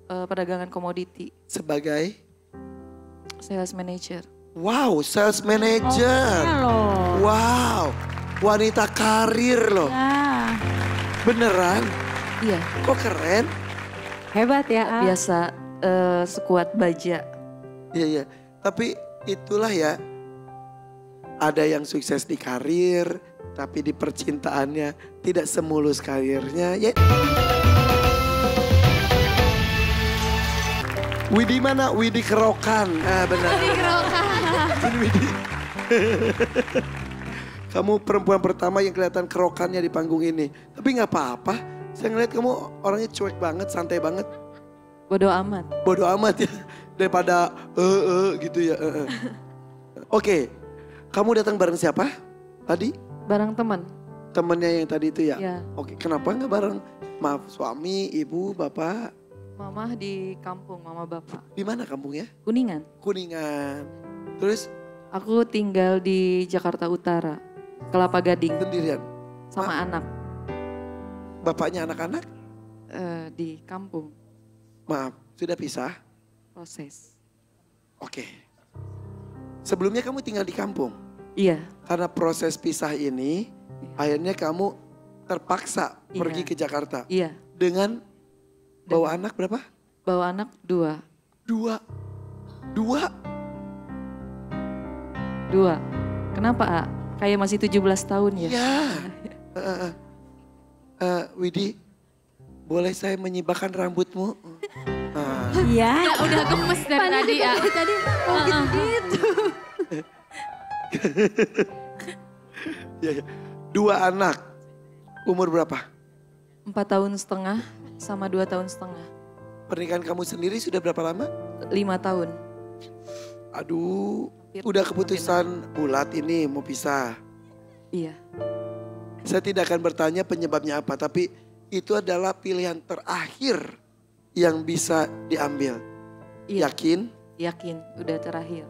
Perdagangan komoditi, Sebagai? sales manager. Wow, sales manager. Loh. Wow, wanita karir loh. Ya, Beneran? Iya, Kok keren? hebat ya. biasa sekuat baja. Iya, iya. Tapi itulah ya, ada yang sukses di karir, tapi di percintaannya tidak semulus karirnya. Ya. Widi mana? Widi Kerokan. Ah, benar. Widi Kerokan. Widi. Kamu perempuan pertama yang kelihatan kerokannya di panggung ini. Tapi nggak apa-apa. Saya ngeliat kamu orangnya cuek banget, santai banget. Bodoh amat. Bodoh amat ya. Daripada gitu ya. Oke, kamu datang bareng siapa tadi? Barang teman. Temennya yang tadi itu ya? Ya, Oke, kenapa nggak bareng? Maaf, suami, ibu, bapak. mama di kampung, mama bapak. Di mana kampungnya? Kuningan. Kuningan. Terus Aku tinggal di Jakarta Utara, Kelapa Gading, sendirian. sama anak Bapaknya anak-anak? di kampung. Maaf, sudah pisah? Proses. Oke. Sebelumnya kamu tinggal di kampung. Iya, Karena proses pisah ini, akhirnya kamu terpaksa Iya. pergi ke Jakarta. iya. Dengan bawa anak berapa? Bawa anak 2. 2. 2? Kenapa, A? Kayak masih 17 tahun ya? Ya. Widi, boleh saya menyibakkan rambutmu? Iya. Udah gemes dari tadi ya. Tadi mau gitu. Ya, ya. 2 anak. Umur berapa? 4 tahun setengah sama 2 tahun setengah. Pernikahan kamu sendiri sudah berapa lama? 5 tahun. Aduh, udah keputusan bulat ini mau pisah. Iya, Saya tidak akan bertanya penyebabnya apa, tapi itu adalah pilihan terakhir yang bisa diambil. iya. Yakin? Yakin, udah terakhir.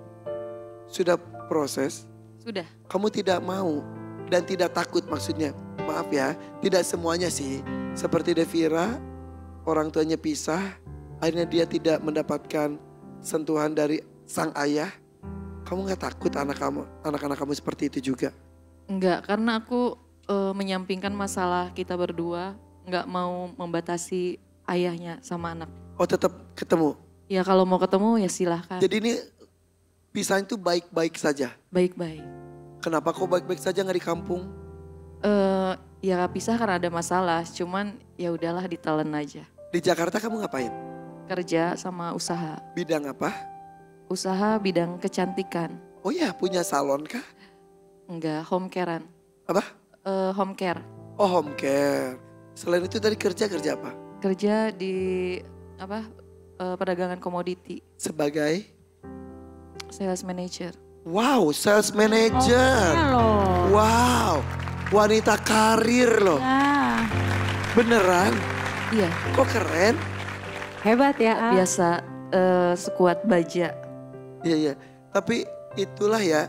Sudah proses? Sudah. Kamu tidak mau dan tidak takut maksudnya. Maaf ya, tidak semuanya sih. Seperti Devira, orang tuanya pisah, akhirnya dia tidak mendapatkan sentuhan dari sang ayah. Kamu nggak takut anak-anak kamu seperti itu juga? Enggak, karena aku menyampingkan masalah kita berdua, enggak mau membatasi ayahnya sama anak. Oh, tetap ketemu. Ya kalau mau ketemu ya silahkan. Jadi ini pisah itu baik-baik saja. Baik-baik. Kenapa kok baik-baik saja nggak di kampung? Ya pisah karena ada masalah, cuman ya udahlah ditelan aja. Di Jakarta kamu ngapain? Kerja sama usaha. Bidang apa? Usaha bidang kecantikan. Oh ya, punya salon kah? Enggak, home care-an. Apa? Home care. Oh, home care. Selain itu tadi kerja apa? Kerja di perdagangan komoditi, Sebagai? sales manager. Wow, sales manager. Loh. Wow, wanita karir loh. Ya, Beneran? Iya, Kok keren? hebat ya. biasa sekuat baja. Iya, iya. Tapi itulah ya,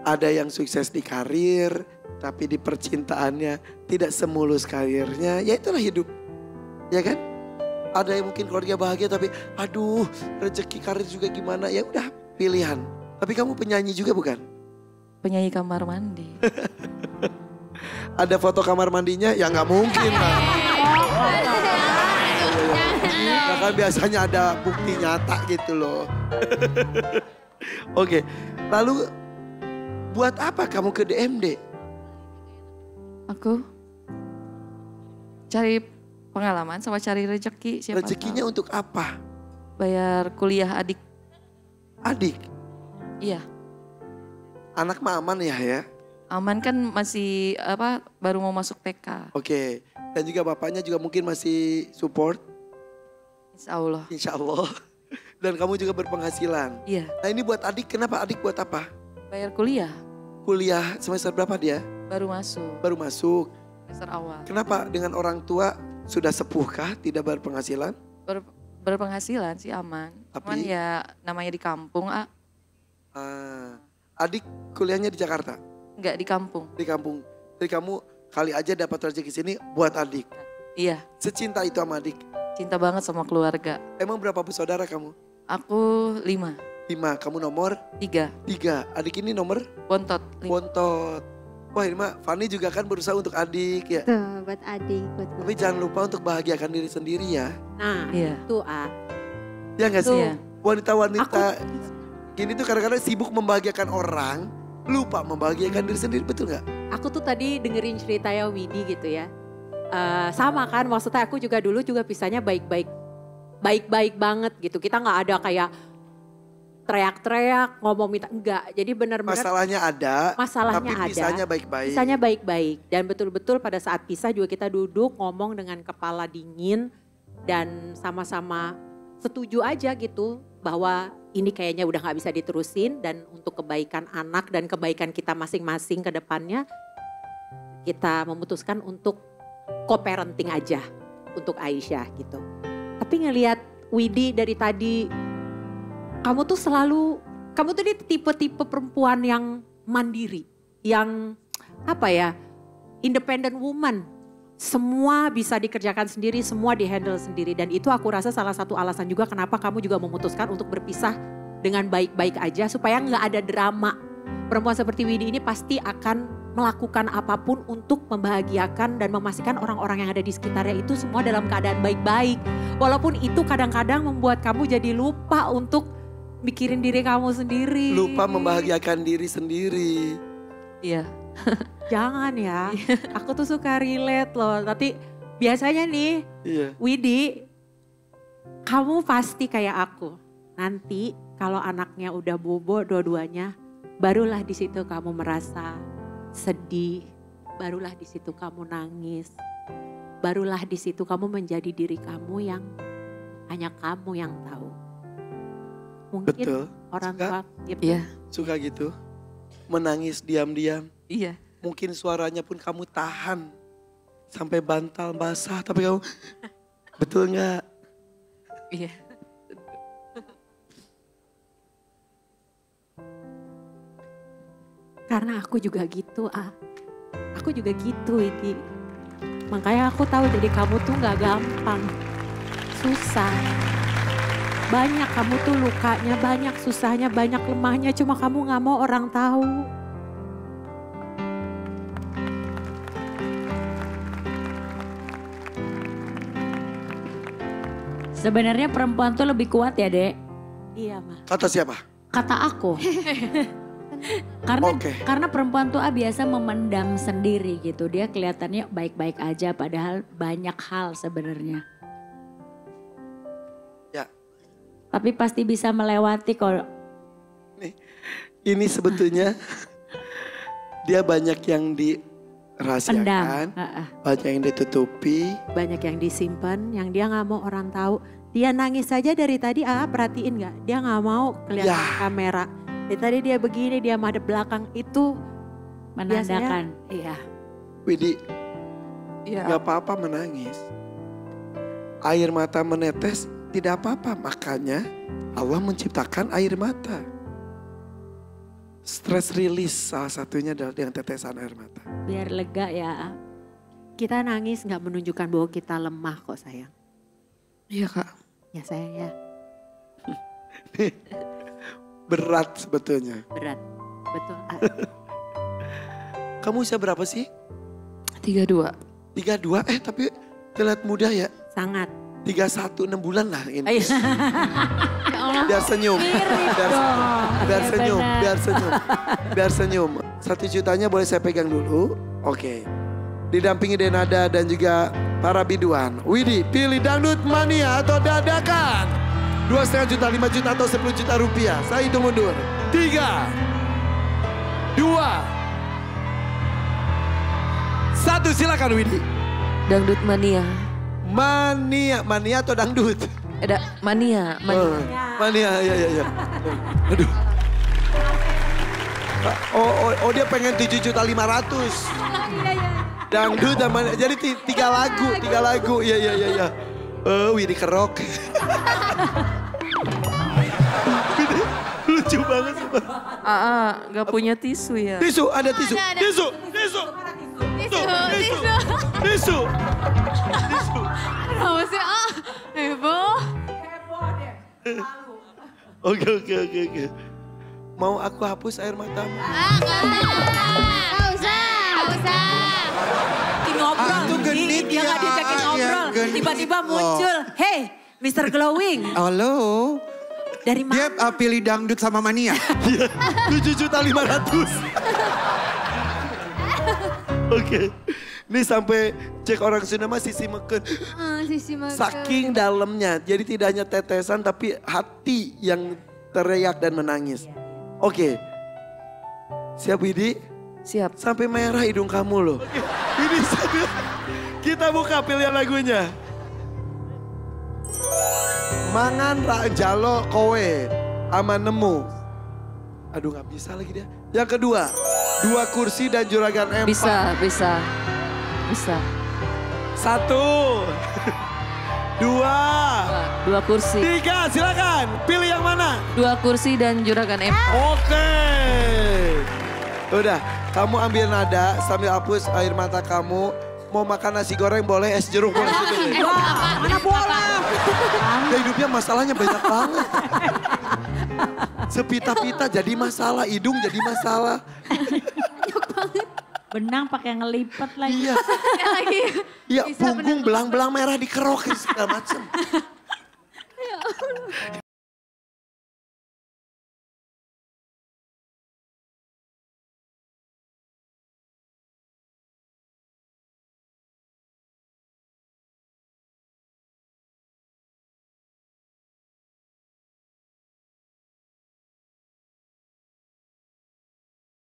ada yang sukses di karir, tapi di percintaannya tidak semulus karirnya. Ya itulah hidup, ya kan? Ada yang mungkin keluarga bahagia tapi aduh rezeki karir juga gimana. Ya udah pilihan. Tapi kamu penyanyi juga bukan? Penyanyi kamar mandi. Ada foto kamar mandinya? Ya nggak mungkin lah. Nah, kan biasanya ada bukti nyata gitu loh. Oke, lalu buat apa kamu ke DMD? Aku cari pengalaman sama cari rezeki. Siapa Rezekinya tahu. untuk apa? Bayar kuliah adik. Adik, Iya, anak mah aman ya. aman kan masih baru mau masuk TK. Oke, dan juga bapaknya juga mungkin masih support, Insya Allah. insya Allah. Dan kamu juga berpenghasilan. Iya, Nah ini buat adik, kenapa adik buat apa? bayar kuliah. Kuliah semester berapa dia? Baru masuk, Baru masuk. semester awal. Kenapa dengan orang tua sudah sepuh kah tidak berpenghasilan? Berpenghasilan sih aman. Cuman Tapi- ya namanya di kampung, Adik kuliahnya di Jakarta, enggak di kampung. di kampung. Jadi kamu kali aja dapat rezeki sini buat adik. Iya, Secinta itu sama adik. cinta banget sama keluarga. Emang berapa bersaudara kamu? Aku 5, 5, kamu nomor 3, 3. Adik ini nomor bontot. 5. bontot. Wah ini mah Fanny juga kan berusaha untuk adik ya. Tuh buat adik, buat Tapi jangan lupa untuk bahagiakan diri sendiri ya. Nah Iya. itu Ya gak sih? Iya. Wanita-wanita gini tuh kadang-kadang sibuk membahagiakan orang, lupa membahagiakan diri sendiri, betul gak? Aku tuh tadi dengerin cerita ya Widi gitu ya. Sama kan maksudnya aku juga dulu juga pisahnya baik-baik banget gitu. Kita nggak ada kayak teriak-teriak ngomong minta, enggak. Jadi benar-benar Masalahnya ada, tapi ada. pisahnya baik-baik. Pisahnya baik-baik dan betul-betul pada saat pisah juga kita duduk ngomong dengan kepala dingin dan sama-sama setuju aja gitu bahwa ini kayaknya udah nggak bisa diterusin dan untuk kebaikan anak dan kebaikan kita masing-masing ke depannya kita memutuskan untuk co-parenting aja untuk Aisyah gitu. Tapi ngelihat Widi dari tadi, kamu tuh tipe-tipe perempuan yang mandiri, yang apa ya, independent woman. Semua bisa dikerjakan sendiri, semua dihandle sendiri. Dan itu aku rasa salah satu alasan juga kenapa kamu juga memutuskan untuk berpisah dengan baik-baik aja supaya nggak ada drama. Perempuan seperti Widi ini pasti akan melakukan apapun untuk membahagiakan dan memastikan orang-orang yang ada di sekitarnya itu semua dalam keadaan baik-baik. Walaupun itu kadang-kadang membuat kamu jadi lupa untuk mikirin diri kamu sendiri. Lupa membahagiakan diri sendiri. Iya. Jangan ya, aku tuh suka relate loh. Tapi biasanya nih, Iya. Widi, kamu pasti kayak aku. Nanti kalau anaknya udah bobo dua-duanya, barulah di situ kamu merasa sedih, barulah di situ kamu nangis, barulah di situ kamu menjadi diri kamu yang hanya kamu yang tahu. Mungkin Betul. orang Suka? tua gitu. Iya. Suka gitu, menangis diam-diam. Iya. Mungkin suaranya pun kamu tahan sampai bantal basah, tapi kamu betul nggak? Iya. Karena aku juga gitu, aku juga gitu, Widi. Makanya aku tahu jadi kamu tuh gak gampang, susah. Banyak kamu tuh lukanya, banyak susahnya, banyak lemahnya, cuma kamu gak mau orang tahu. Sebenarnya perempuan tuh lebih kuat ya, Dek. Iya, Ma. Kata siapa? Kata aku. Karena Oke. karena perempuan tuh biasa memendam sendiri gitu. Dia kelihatannya baik-baik aja padahal banyak hal sebenarnya. Ya. Tapi pasti bisa melewati kalau Ini sebetulnya dia banyak yang pendam. dirahasiakan, banyak yang ditutupi. Banyak yang disimpan, yang dia gak mau orang tahu. Dia nangis saja dari tadi, perhatiin gak? Dia gak mau kelihatan Ya. kamera. Dari tadi dia begini, dia madep belakang, itu menandakan. biasanya, iya. Widi, Iya. gak apa-apa menangis. Air mata menetes tidak apa-apa, makanya Allah menciptakan air mata. Stress release salah satunya adalah dengan tetesan air mata. Biar lega ya. Kita nangis gak menunjukkan bahwa kita lemah kok sayang. Iya Kak. Ya sayang ya, Berat sebetulnya. berat. Betul. Kamu usia berapa sih? 32. 32, tapi terlihat muda ya. Sangat. 31, 6 bulan lah ini. Ayo. Ya Allah. Biar senyum. Biar Iya, senyum, benar. biar senyum. Biar senyum. 1 jutanya boleh saya pegang dulu. Oke. Didampingi Denada dan juga para biduan. Widi, pilih dangdut mania atau dadakan? 2,5 juta, 5 juta atau 10 juta rupiah. Saya hitung mundur. 3, 2, 1, silakan Widi. Dangdut mania. Mania atau dangdut? Ada mania. Oh, mania, ya. Aduh. Oh, dia pengen 7,5 juta. Dangdut dan mania. Jadi 3 lagu. Iya. Widi kerok. Widi, lucu banget sumpah. Gak punya tisu ya. Tisu, ada tisu. Ada. Tisu. Tisu. Tisu. Kenapa sih? Oke. Mau aku hapus air matamu? Gak usah. Ngobrol. Itu genit Dia ya. gak diajakin Yang ngobrol. genit Tiba-tiba loh. muncul. Hey, Mr. Glowing. Halo. Dari Dia mana? pilih dangdut sama mania. 7.500.000. Oke. Ini sampai cek orang Sunda mah sisi meken. Sisi makan. Saking dalamnya. Jadi tidak hanya tetesan tapi hati yang teriak dan menangis. Oke. Siap Widi? Siap. Sampai merah hidung kamu loh. Ini sambil kita buka pilihan lagunya. Mangan ra jalo kowe ama nemu. Aduh gak bisa lagi dia. Yang kedua, 2 kursi dan juragan empang. Bisa. 1, 2, 2 kursi. 3, silakan. Pilih yang mana? 2 kursi dan juragan empang. Oke. Udah, kamu ambil nada sambil hapus air mata kamu. Mau makan nasi goreng boleh, es jeruk boleh. Wah, mana bola? Ya hidupnya masalahnya banyak banget. Sepita-pita jadi masalah, hidung jadi masalah. Benang pakai ngelipet lagi. Iya, Lagi. iya Bisa punggung belang-belang merah dikerokin segala macem.